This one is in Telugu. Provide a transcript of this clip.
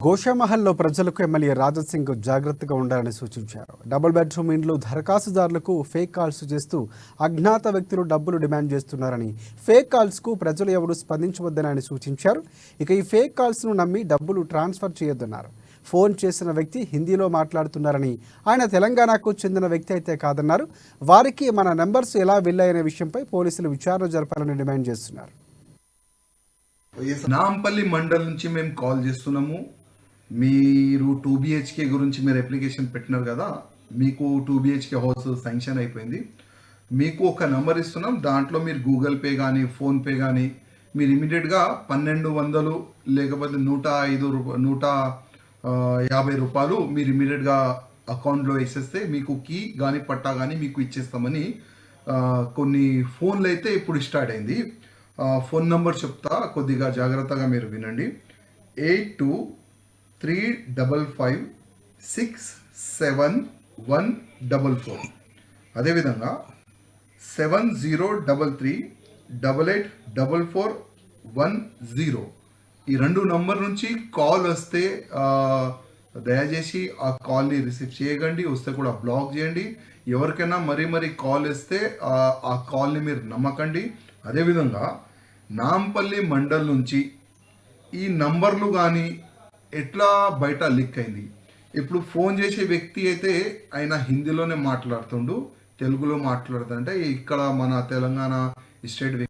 గోషామహల్లో ప్రజలకు ఎమ్మెల్యే రాజాసింగ్ జాగ్రత్తగా ఉండాలని సూచించారు. డబుల్ బెడ్రూమ్ ఇండ్లు దరఖాస్తుదారులకు ఫేక్ కాల్స్ చేస్తూ అజ్ఞాత వ్యక్తులు డబ్బులు డిమాండ్ చేస్తున్నారని, ఫేక్ కాల్స్కు ప్రజలు ఎవరూ స్పందించవద్దని ఆయన సూచించారు. ఇక ఈ ఫేక్ కాల్స్ను నమ్మి డబ్బులు ట్రాన్స్ఫర్ చేయొద్దన్నారు. ఫోన్ చేసిన వ్యక్తి హిందీలో మాట్లాడుతున్నారని, ఆయన తెలంగాణకు చెందిన వ్యక్తి అయితే కాదన్నారు. వారికి మన నెంబర్స్ ఎలా వెళ్ళాయనే విషయంపై పోలీసులు విచారణ జరపాలని డిమాండ్ చేస్తున్నారు. నాంపల్లి మండల్ నుంచి మేము కాల్ చేస్తున్నాము. మీరు 2BHK గురించి మీరు అప్లికేషన్ పెట్టినారు కదా, మీకు 2BHK హౌస్ శాంక్షన్ అయిపోయింది. మీకు ఒక నెంబర్ ఇస్తున్నాం, దాంట్లో మీరు గూగుల్ పే కానీ ఫోన్పే కానీ మీరు ఇమీడియట్గా 1200 లేకపోతే 150 రూపాయలు మీరు ఇమీడియట్గా అకౌంట్లో వేసేస్తే మీకు కీ కానీ పట్టా కానీ మీకు ఇచ్చేస్తామని కొన్ని ఫోన్లు అయితే ఇప్పుడు స్టార్ట్ అయింది. ఫోన్ నెంబర్ చెప్తా, కొద్దిగా జాగ్రత్తగా మీరు వినండి. 8235567144. అదేవిధంగా 7033884410. ఈ రెండు నంబర్ నుంచి కాల్ వస్తే దయచేసి ఆ కాల్ని రిసీవ్ చేయకండి, వస్తే కూడా బ్లాక్ చేయండి. ఎవరికైనా మరీ కాల్ వస్తే ఆ కాల్ని మీరు నమ్మకండి. అదేవిధంగా నాంపల్లి మండల్ నుంచి ఈ నంబర్లు కానీ ఎట్లా బయట లీక్ అయింది. ఇప్పుడు ఫోన్ చేసే వ్యక్తి అయితే ఆయన హిందీలోనే మాట్లాడుతుండు, తెలుగులో మాట్లాడుతుంటే ఇక్కడ మన తెలంగాణ స్టేట్